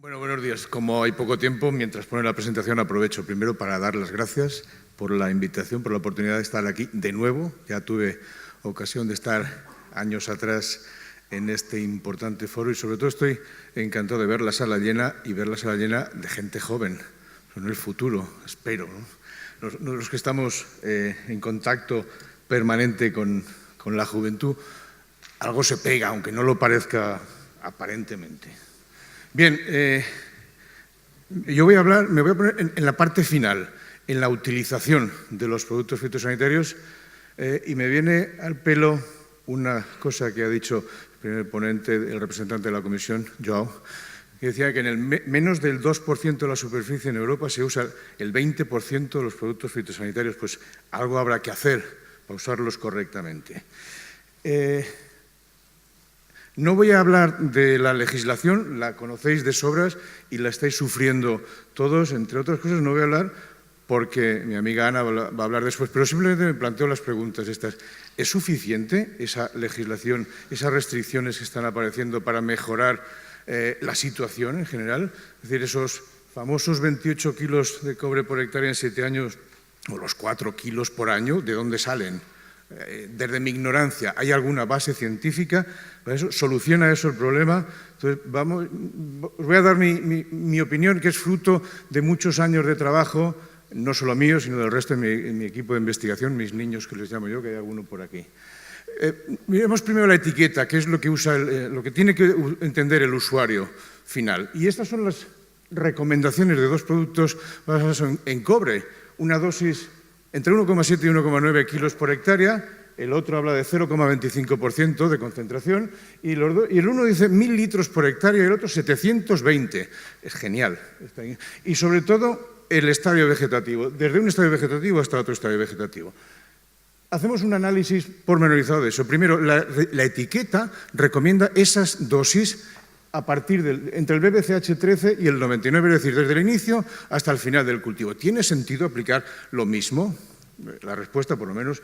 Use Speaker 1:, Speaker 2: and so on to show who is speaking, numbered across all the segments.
Speaker 1: Bueno, buenos días. Como hay poco tiempo, mientras pone la presentación aprovecho primero para dar las gracias por la invitación, por la oportunidad de estar aquí de nuevo. Ya tuve ocasión de estar años atrás en este importante foro y sobre todo estoy encantado de ver la sala llena y ver la sala llena de gente joven. Son el futuro, espero, ¿no? Los que estamos en contacto permanente con la juventud, algo se pega, aunque no lo parezca aparentemente. Bien, me voy a poner en la parte final, en la utilización de los productos fitosanitarios y me viene al pelo una cosa que ha dicho el primer ponente, el representante de la Comisión, Joao, que decía que en el menos del 2% de la superficie en Europa se usa el 20% de los productos fitosanitarios. Pues algo habrá que hacer para usarlos correctamente. No voy a hablar de la legislación, la conocéis de sobras y la estáis sufriendo todos. Entre otras cosas, no voy a hablar porque mi amiga Ana va a hablar después, pero simplemente me planteo las preguntas estas. ¿Es suficiente esa legislación, esas restricciones que están apareciendo para mejorar la situación en general? Es decir, esos famosos 28 kilos de cobre por hectárea en 7 años o los 4 kilos por año, ¿de dónde salen? Desde mi ignorancia, ¿hay alguna base científica para eso? ¿Soluciona eso el problema? Entonces, os voy a dar mi opinión, que es fruto de muchos años de trabajo, no solo mío, sino del resto de mi equipo de investigación, mis niños, que les llamo yo, que hay alguno por aquí. Miremos primero la etiqueta, que es lo que usa lo que tiene que entender el usuario final. Y estas son las recomendaciones de dos productos basados en cobre. Una dosis entre 1,7 y 1,9 kilos por hectárea, el otro habla de 0,25% de concentración y el uno dice 1.000 litros por hectárea y el otro 720. Es genial. Y sobre todo el estadio vegetativo, desde un estadio vegetativo hasta otro estadio vegetativo. Hacemos un análisis pormenorizado de eso. Primero, la etiqueta recomienda esas dosis a partir entre el BBCH 13 y el 99, es decir, desde el inicio hasta el final del cultivo. ¿Tiene sentido aplicar lo mismo? La respuesta, por lo menos,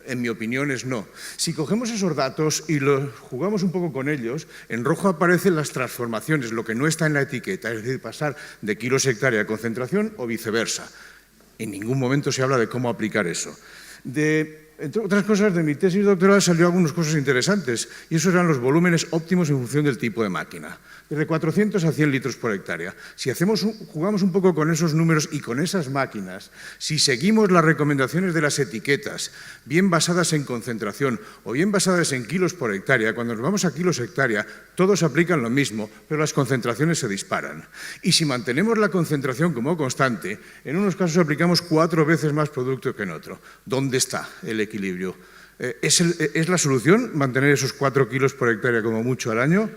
Speaker 1: en mi opinión, es no. Si cogemos esos datos y jugamos un poco con ellos, en rojo aparecen las transformaciones, lo que no está en la etiqueta, es decir, pasar de kilos hectárea a concentración o viceversa. En ningún momento se habla de cómo aplicar eso. Entre otras cosas, de mi tesis doctoral salió algunas cosas interesantes, y esos eran los volúmenes óptimos en función del tipo de máquina, desde 400 a 100 litros por hectárea. Si jugamos un poco con esos números y con esas máquinas, si seguimos las recomendaciones de las etiquetas, bien basadas en concentración o bien basadas en kilos por hectárea, cuando nos vamos a kilos hectárea, todos aplican lo mismo, pero las concentraciones se disparan. Y si mantenemos la concentración como constante, en unos casos aplicamos 4 veces más producto que en otro. ¿Dónde está el equilibrio? ¿Es la solución mantener esos 4 kilos por hectárea como mucho al año?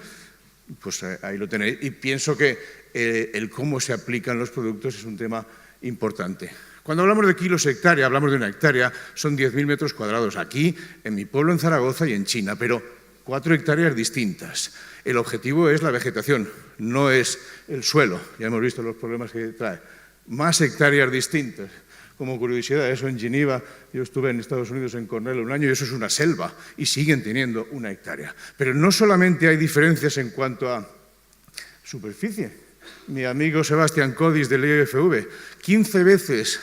Speaker 1: Pues ahí lo tenéis. Y pienso que el cómo se aplican los productos es un tema importante. Cuando hablamos de kilos hectárea, hablamos de una hectárea, son 10.000 metros cuadrados. Aquí, en mi pueblo, en Zaragoza y en China, pero 4 hectáreas distintas. El objetivo es la vegetación, no es el suelo. Ya hemos visto los problemas que trae. Más hectáreas distintas. Como curiosidad, eso en Ginebra, yo estuve en Estados Unidos, en Cornell, un año, y eso es una selva, y siguen teniendo una hectárea. Pero no solamente hay diferencias en cuanto a superficie. Mi amigo Sebastián Codis del IFV, 15 veces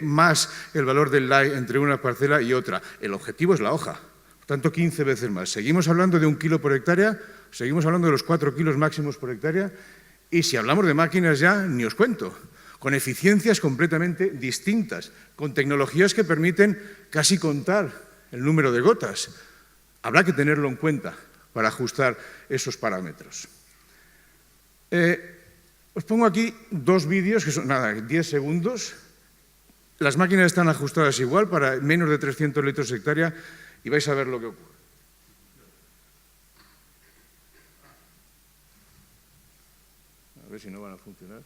Speaker 1: más el valor del LAI entre una parcela y otra. El objetivo es la hoja, por tanto 15 veces más. Seguimos hablando de 1 kilo por hectárea, seguimos hablando de los 4 kilos máximos por hectárea, y si hablamos de máquinas ya, ni os cuento, con eficiencias completamente distintas, con tecnologías que permiten casi contar el número de gotas. Habrá que tenerlo en cuenta para ajustar esos parámetros. Os pongo aquí 2 vídeos, que son 10 segundos. Las máquinas están ajustadas igual para menos de 300 litros hectárea y vais a ver lo que ocurre. A ver si no van a funcionar.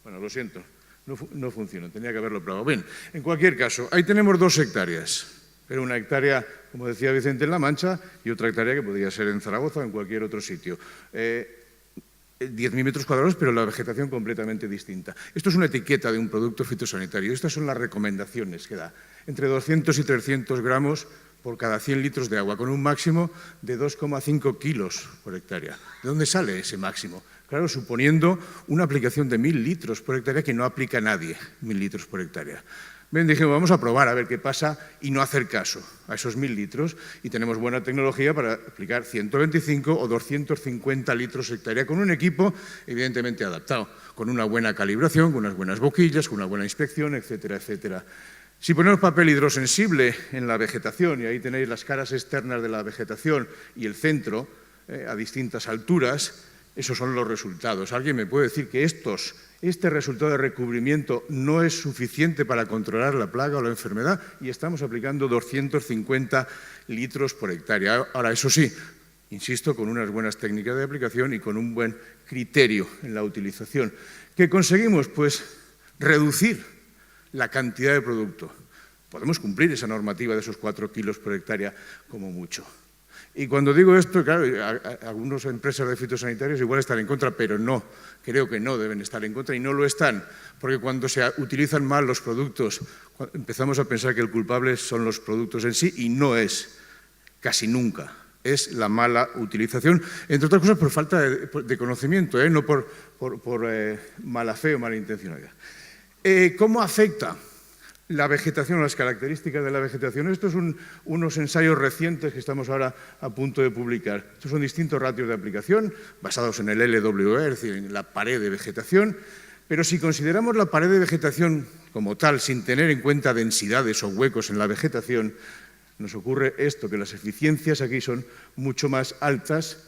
Speaker 1: Bueno, lo siento, no funciona, tenía que haberlo probado. Bien, en cualquier caso, ahí tenemos 2 hectáreas, pero una hectárea, como decía Vicente, en La Mancha y otra hectárea que podría ser en Zaragoza o en cualquier otro sitio. 10.000 metros cuadrados, pero la vegetación completamente distinta. Esto es una etiqueta de un producto fitosanitario. Estas son las recomendaciones que da. Entre 200 y 300 gramos por cada 100 litros de agua, con un máximo de 2,5 kilos por hectárea. ¿De dónde sale ese máximo? Claro, suponiendo una aplicación de 1.000 litros por hectárea que no aplica nadie, 1.000 litros por hectárea. Bien, dijimos, vamos a probar a ver qué pasa y no hacer caso a esos 1.000 litros, y tenemos buena tecnología para aplicar 125 o 250 litros hectárea con un equipo evidentemente adaptado, con una buena calibración, con unas buenas boquillas, con una buena inspección, etcétera, etcétera. Si ponemos papel hidrosensible en la vegetación, y ahí tenéis las caras externas de la vegetación y el centro a distintas alturas, esos son los resultados. ¿Alguien me puede decir que este resultado de recubrimiento no es suficiente para controlar la plaga o la enfermedad? Y estamos aplicando 250 litros por hectárea. Ahora, eso sí, insisto, con unas buenas técnicas de aplicación y con un buen criterio en la utilización. ¿Qué conseguimos? Pues reducir la cantidad de producto. Podemos cumplir esa normativa de esos 4 kilos por hectárea como mucho. Y cuando digo esto, claro, algunas empresas de fitosanitarios igual están en contra, pero no, creo que no deben estar en contra y no lo están, porque cuando se utilizan mal los productos, empezamos a pensar que el culpable son los productos en sí, y no es, casi nunca, es la mala utilización, entre otras cosas por falta de conocimiento, no por mala fe o mala intencionalidad. ¿Cómo afecta la vegetación, las características de la vegetación? Estos son unos ensayos recientes que estamos ahora a punto de publicar. Estos son distintos ratios de aplicación basados en el LWE, es decir, en la pared de vegetación, pero si consideramos la pared de vegetación como tal, sin tener en cuenta densidades o huecos en la vegetación, nos ocurre esto, que las eficiencias aquí son mucho más altas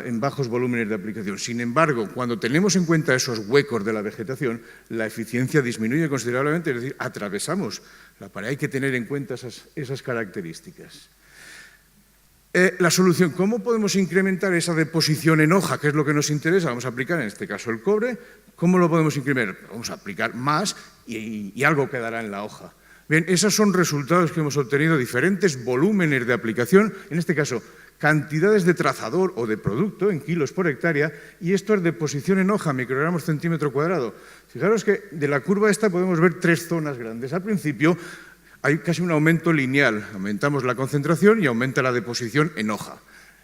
Speaker 1: en bajos volúmenes de aplicación. Sin embargo, cuando tenemos en cuenta esos huecos de la vegetación, la eficiencia disminuye considerablemente, es decir, atravesamos la pared. Hay que tener en cuenta esas características. La solución, ¿cómo podemos incrementar esa deposición en hoja, que es lo que nos interesa? Vamos a aplicar en este caso el cobre. ¿Cómo lo podemos incrementar? Vamos a aplicar más y algo quedará en la hoja. Bien, esos son resultados que hemos obtenido, diferentes volúmenes de aplicación, en este caso cantidades de trazador o de producto en kilos por hectárea, y esto es deposición en hoja, microgramos centímetro cuadrado. Fijaros que de la curva esta podemos ver 3 zonas grandes. Al principio hay casi un aumento lineal, aumentamos la concentración y aumenta la deposición en hoja.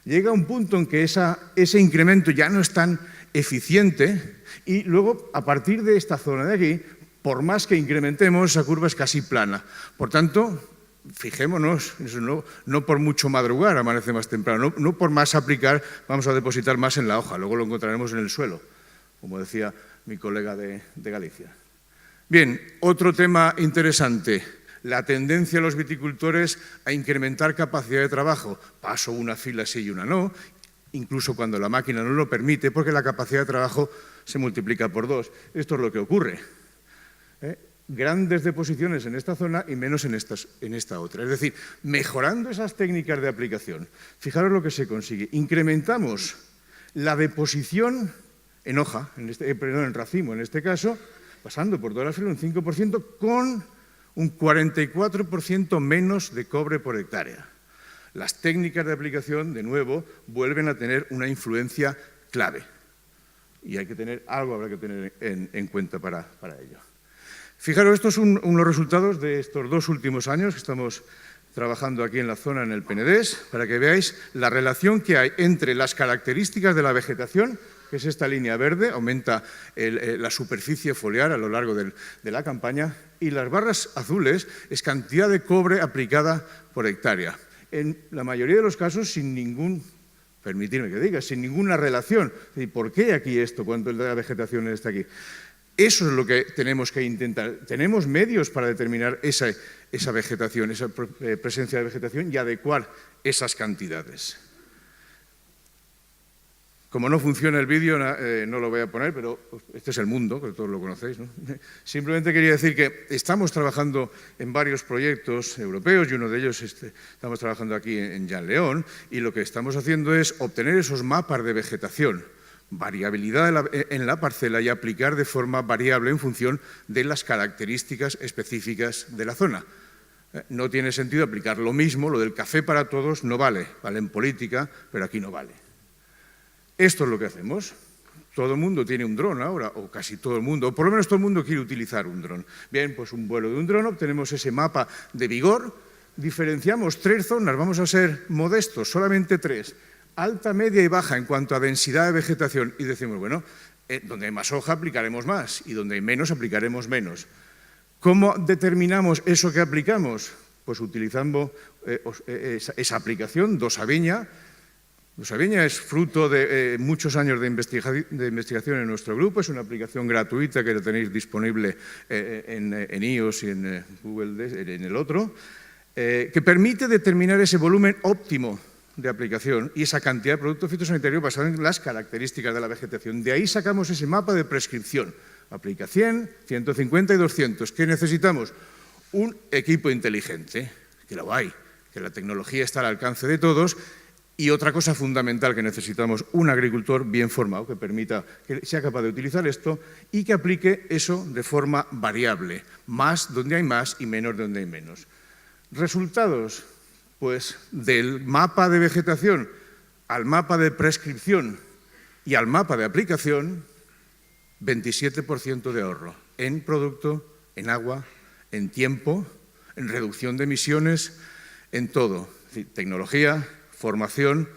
Speaker 1: Llega un punto en que ese incremento ya no es tan eficiente, y luego a partir de esta zona de aquí, por más que incrementemos, esa curva es casi plana. Por tanto, fijémonos, no por mucho madrugar amanece más temprano, no por más aplicar vamos a depositar más en la hoja, luego lo encontraremos en el suelo, como decía mi colega de Galicia. Bien, otro tema interesante, la tendencia de los viticultores a incrementar capacidad de trabajo. Paso una fila sí y una no, incluso cuando la máquina no lo permite, porque la capacidad de trabajo se multiplica por 2. Esto es lo que ocurre. Grandes deposiciones en esta zona y menos en esta otra. Es decir, mejorando esas técnicas de aplicación, fijaros lo que se consigue. Incrementamos la deposición en hoja, en racimo en este caso, pasando por toda la fila un 5%, con un 44% menos de cobre por hectárea. Las técnicas de aplicación, de nuevo, vuelven a tener una influencia clave. Y habrá que tener en cuenta para ello. Fijaros, estos son unos resultados de estos 2 últimos años que estamos trabajando aquí en la zona, en el Penedés, para que veáis la relación que hay entre las características de la vegetación, que es esta línea verde, aumenta la superficie foliar a lo largo de la campaña, y las barras azules es cantidad de cobre aplicada por hectárea. En la mayoría de los casos sin permitirme que diga, sin ninguna relación. ¿Y por qué aquí esto cuando la vegetación está aquí? Eso es lo que tenemos que intentar. Tenemos medios para determinar esa vegetación, esa presencia de vegetación y adecuar esas cantidades. Como no funciona el vídeo, no lo voy a poner, pero este es el mundo, que todos lo conocéis, ¿no? Simplemente quería decir que estamos trabajando en varios proyectos europeos y uno de ellos estamos trabajando aquí en Jan León, y lo que estamos haciendo es obtener esos mapas de vegetación, variabilidad en la parcela y aplicar de forma variable en función de las características específicas de la zona. No tiene sentido aplicar lo mismo, lo del café para todos no vale, vale en política, pero aquí no vale. Esto es lo que hacemos. Todo el mundo tiene un dron ahora, o casi todo el mundo, o por lo menos todo el mundo quiere utilizar un dron. Bien, pues un vuelo de un dron, obtenemos ese mapa de vigor, diferenciamos 3 zonas, vamos a ser modestos, solamente 3, alta, media y baja en cuanto a densidad de vegetación, y decimos, bueno, donde hay más hoja aplicaremos más y donde hay menos aplicaremos menos. ¿Cómo determinamos eso que aplicamos? Pues utilizando esa aplicación, Dosaviña. Dosaviña es fruto de muchos años de investigación en nuestro grupo, es una aplicación gratuita que la tenéis disponible en iOS y en Google, en el otro, que permite determinar ese volumen óptimo de aplicación y esa cantidad de producto fitosanitario basado en las características de la vegetación. De ahí sacamos ese mapa de prescripción. Aplica 100, 150 y 200. ¿Qué necesitamos? Un equipo inteligente, que lo hay, que la tecnología está al alcance de todos, y otra cosa fundamental que necesitamos, un agricultor bien formado, que permita, que sea capaz de utilizar esto y que aplique eso de forma variable, más donde hay más y menos donde hay menos. Resultados, pues del mapa de vegetación al mapa de prescripción y al mapa de aplicación, 27% de ahorro en producto, en agua, en tiempo, en reducción de emisiones, en todo. Es decir, tecnología, formación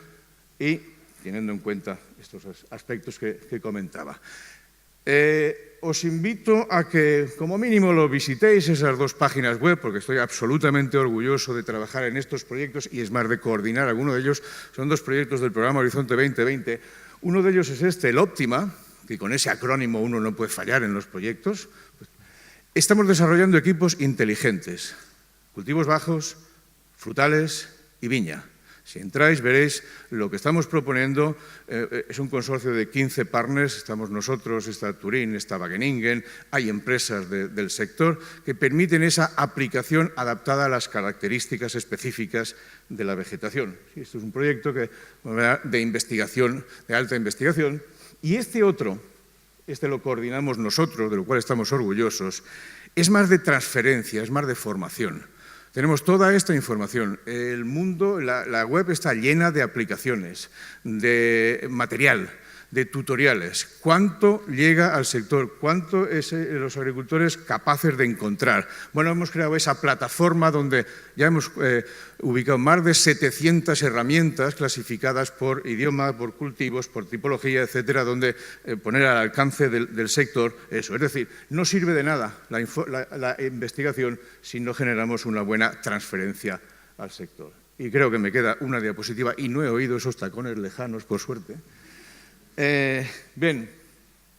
Speaker 1: y teniendo en cuenta estos aspectos que comentaba. Os invito a que, como mínimo, lo visitéis, esas 2 páginas web, porque estoy absolutamente orgulloso de trabajar en estos proyectos y, es más, de coordinar alguno de ellos. Son 2 proyectos del programa Horizonte 2020. Uno de ellos es este, el Óptima, que con ese acrónimo uno no puede fallar en los proyectos. Estamos desarrollando equipos inteligentes, cultivos bajos, frutales y viña. Si entráis, veréis lo que estamos proponiendo. Es un consorcio de 15 partners, estamos nosotros, está Turín, está Wageningen, hay empresas del sector que permiten esa aplicación adaptada a las características específicas de la vegetación. Esto es un proyecto de investigación, de alta investigación, y este otro, lo coordinamos nosotros, de lo cual estamos orgullosos, es más de transferencia, es más de formación. Tenemos toda esta información. El mundo, la web está llena de aplicaciones, de material, de tutoriales. ¿Cuánto llega al sector? ¿Cuánto es los agricultores capaces de encontrar? Bueno, hemos creado esa plataforma donde ya hemos ubicado más de 700 herramientas clasificadas por idioma, por cultivos, por tipología, etcétera, donde poner al alcance del sector eso. Es decir, no sirve de nada la investigación si no generamos una buena transferencia al sector. Y creo que me queda una diapositiva y no he oído esos tacones lejanos, por suerte. Bien,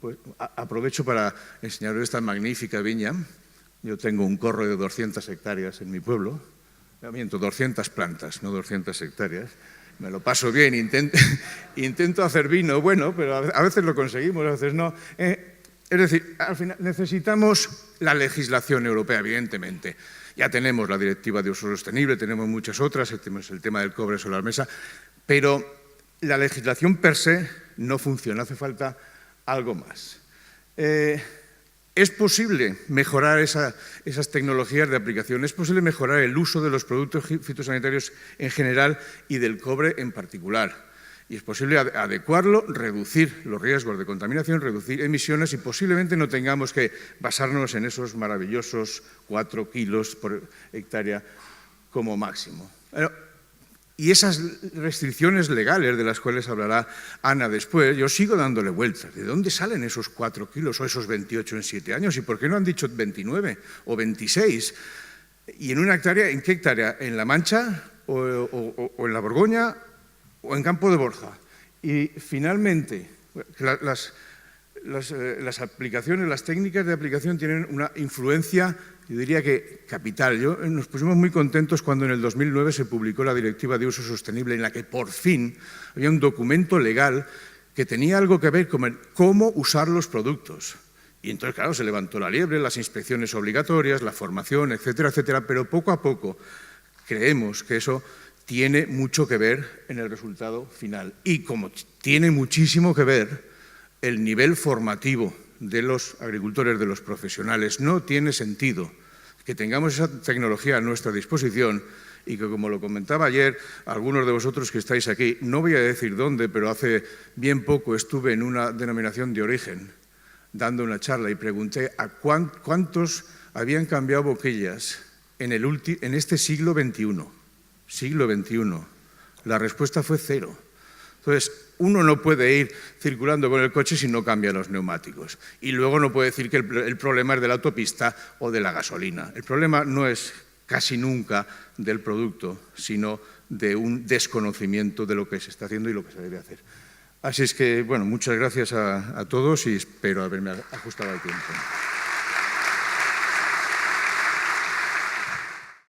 Speaker 1: pues aprovecho para enseñaros esta magnífica viña. Yo tengo un corro de 200 hectáreas en mi pueblo. Miento, 200 plantas, no 200 hectáreas. Me lo paso bien, intento hacer vino, bueno, pero a veces lo conseguimos, a veces no. Es decir, al final necesitamos la legislación europea, evidentemente. Ya tenemos la Directiva de Uso Sostenible, tenemos muchas otras, tenemos el tema del cobre sobre la mesa, pero la legislación per se no funciona, hace falta algo más. ¿Es posible mejorar esas tecnologías de aplicación? ¿Es posible mejorar el uso de los productos fitosanitarios en general y del cobre en particular? Y es posible adecuarlo, reducir los riesgos de contaminación, reducir emisiones y posiblemente no tengamos que basarnos en esos maravillosos 4 kilos por hectárea como máximo. Y esas restricciones legales de las cuales hablará Ana después, yo sigo dándole vueltas. ¿De dónde salen esos 4 kilos o esos 28 en 7 años? ¿Y por qué no han dicho 29 o 26? ¿Y en una hectárea? ¿En qué hectárea? ¿En La Mancha o en la Borgoña o en Campo de Borja? Y finalmente, las aplicaciones, las técnicas de aplicación tienen una influencia, yo diría que capital. Nos pusimos muy contentos cuando en el 2009 se publicó la Directiva de Uso Sostenible, en la que por fin había un documento legal que tenía algo que ver con cómo usar los productos. Y entonces, claro, se levantó la liebre, las inspecciones obligatorias, la formación, etcétera, etcétera, pero poco a poco creemos que eso tiene mucho que ver en el resultado final. Y como tiene muchísimo que ver el nivel formativo de los agricultores, de los profesionales, no tiene sentido que tengamos esa tecnología a nuestra disposición y que, como lo comentaba ayer, algunos de vosotros que estáis aquí, no voy a decir dónde, pero hace bien poco estuve en una denominación de origen dando una charla y pregunté a cuántos habían cambiado boquillas en este siglo XXI. La respuesta fue cero. Entonces, uno no puede ir circulando con el coche si no cambia los neumáticos. Y luego no puede decir que el problema es de la autopista o de la gasolina. El problema no es casi nunca del producto, sino de un desconocimiento de lo que se está haciendo y lo que se debe hacer. Así es que, bueno, muchas gracias a todos y espero haberme ajustado al tiempo.